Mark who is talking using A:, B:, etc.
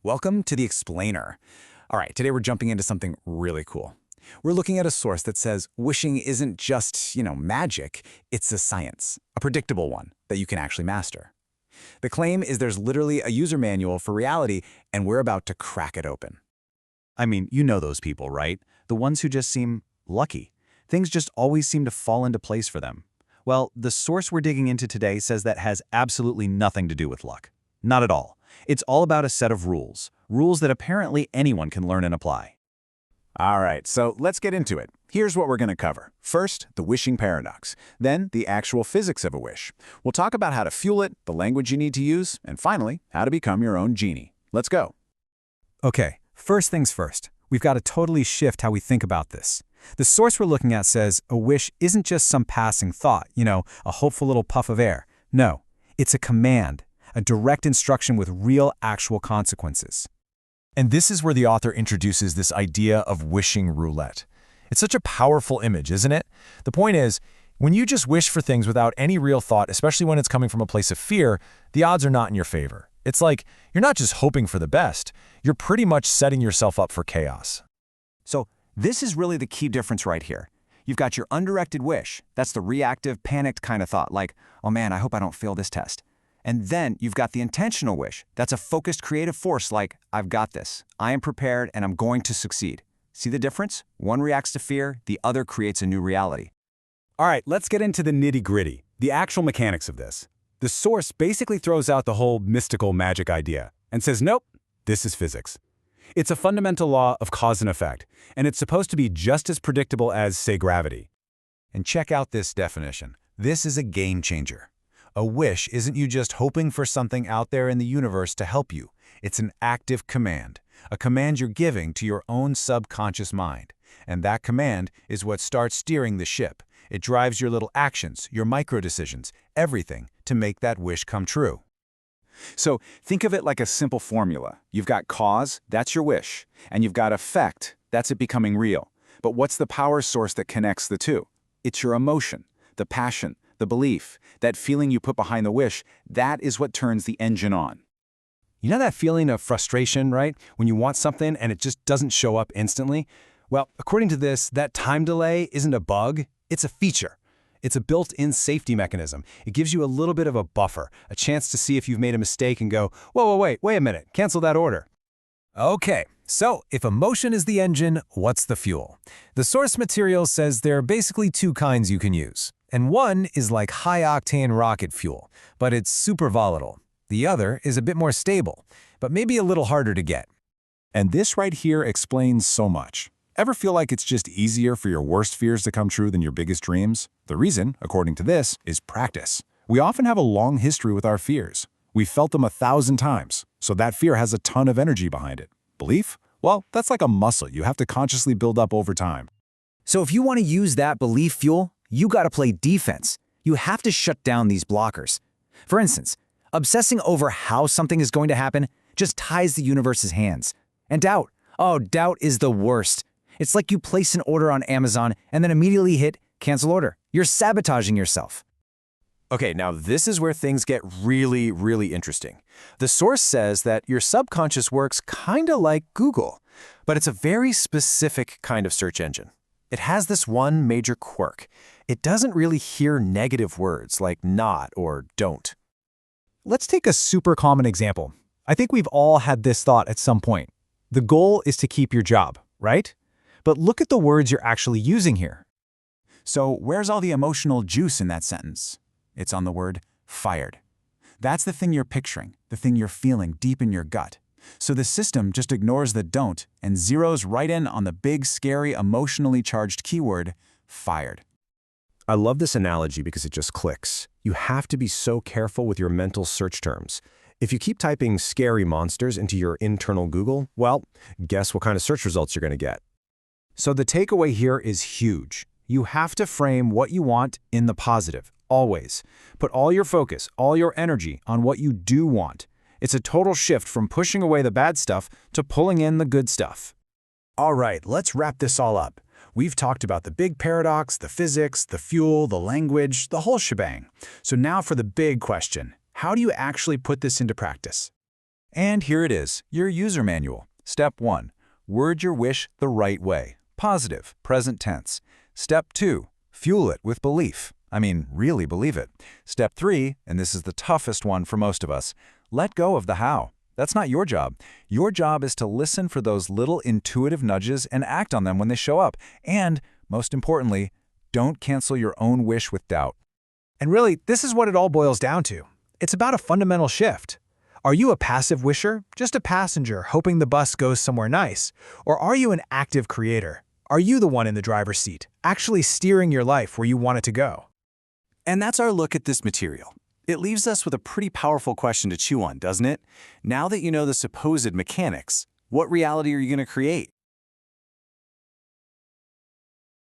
A: Welcome to the Explainer. All right, today we're jumping into something really cool. We're looking at a source that says wishing isn't just, magic, it's a science, a predictable one that you can actually master. The claim is there's literally a user manual for reality, and we're about to crack it open.
B: I mean, you know those people, right? The ones who just seem lucky. Things just always seem to fall into place for them. Well, the source we're digging into today says that has absolutely nothing to do with luck. Not at all. It's all about a set of rules that apparently anyone can learn and apply.
C: All right, so let's get into it. Here's what we're going to cover. First, the wishing paradox. Then, the actual physics of a wish. We'll talk about how to fuel it, the language you need to use, and finally, how to become your own genie. Let's go.
D: Okay, first things first. We've got to totally shift how we think about this. The source we're looking at says a wish isn't just some passing thought, a hopeful little puff of air. No, it's a command, a direct instruction with real, actual consequences.
E: And this is where the author introduces this idea of wishing roulette. It's such a powerful image, isn't it? The point is, when you just wish for things without any real thought, especially when it's coming from a place of fear, the odds are not in your favor. It's like you're not just hoping for the best, you're pretty much setting yourself up for chaos.
B: So this is really the key difference right here. You've got your undirected wish. That's the reactive, panicked kind of thought, like, oh man, I hope I don't fail this test. And then you've got the intentional wish. That's a focused creative force like, I've got this. I am prepared and I'm going to succeed. See the difference? One reacts to fear, the other creates a new reality.
D: All right, let's get into the nitty-gritty, the actual mechanics of this. The source basically throws out the whole mystical magic idea and says, nope, this is physics. It's a fundamental law of cause and effect, and it's supposed to be just as predictable as, say, gravity.
E: And check out this definition. This is a game changer. A wish isn't you just hoping for something out there in the universe to help you. It's an active command, a command you're giving to your own subconscious mind. And that command is what starts steering the ship. It drives your little actions, your micro-decisions, everything to make that wish come true.
C: So think of it like a simple formula. You've got cause, that's your wish, and you've got effect, that's it becoming real. But what's the power source that connects the two? It's your emotion, the passion, the belief, that feeling you put behind the wish, that is what turns the engine on.
D: You know that feeling of frustration, right? When you want something and it just doesn't show up instantly? Well, according to this, that time delay isn't a bug, it's a feature. It's a built-in safety mechanism. It gives you a little bit of a buffer, a chance to see if you've made a mistake and go, whoa, wait a minute, cancel that order.
E: Okay, so if emotion is the engine, what's the fuel? The source material says there are basically two kinds you can use. And one is like high-octane rocket fuel, but it's super volatile. The other is a bit more stable, but maybe a little harder to get.
C: And this right here explains so much. Ever feel like it's just easier for your worst fears to come true than your biggest dreams? The reason, according to this, is practice. We often have a long history with our fears. We've felt them 1,000 times, so that fear has a ton of energy behind it. Belief? Well, that's like a muscle you have to consciously build up over time.
B: So if you want to use that belief fuel, you got to play defense. You have to shut down these blockers. For instance, obsessing over how something is going to happen just ties the universe's hands. And doubt. Oh, doubt is the worst. It's like you place an order on Amazon and then immediately hit cancel order. You're sabotaging yourself.
E: Okay, now this is where things get really, really interesting. The source says that your subconscious works kind of like Google, but it's a very specific kind of search engine. It has this one major quirk. It doesn't really hear negative words like not or don't.
D: Let's take a super common example. I think we've all had this thought at some point. The goal is to keep your job, right? But look at the words you're actually using here.
C: So where's all the emotional juice in that sentence? It's on the word fired. That's the thing you're picturing, the thing you're feeling deep in your gut. So the system just ignores the don't and zeroes right in on the big, scary, emotionally charged keyword, fired.
F: I love this analogy because it just clicks. You have to be so careful with your mental search terms. If you keep typing scary monsters into your internal Google, well, guess what kind of search results you're going to get. So the takeaway here is huge. You have to frame what you want in the positive, always. Put all your focus, all your energy on what you do want. It's a total shift from pushing away the bad stuff to pulling in the good stuff.
D: All right, let's wrap this all up. We've talked about the big paradox, the physics, the fuel, the language, the whole shebang. So now for the big question. How do you actually put this into practice?
C: And here it is, your user manual. Step 1. Word your wish the right way. Positive, present tense. Step 2. Fuel it with belief. I mean, really believe it. Step 3, and this is the toughest one for most of us, let go of the how. That's not your job. Your job is to listen for those little intuitive nudges and act on them when they show up. And, most importantly, don't cancel your own wish with doubt.
D: And really, this is what it all boils down to. It's about a fundamental shift. Are you a passive wisher, just a passenger hoping the bus goes somewhere nice? Or are you an active creator? Are you the one in the driver's seat, actually steering your life where you want it to go?
A: And that's our look at this material. It leaves us with a pretty powerful question to chew on, doesn't it? Now that you know the supposed mechanics, what reality are you going to create?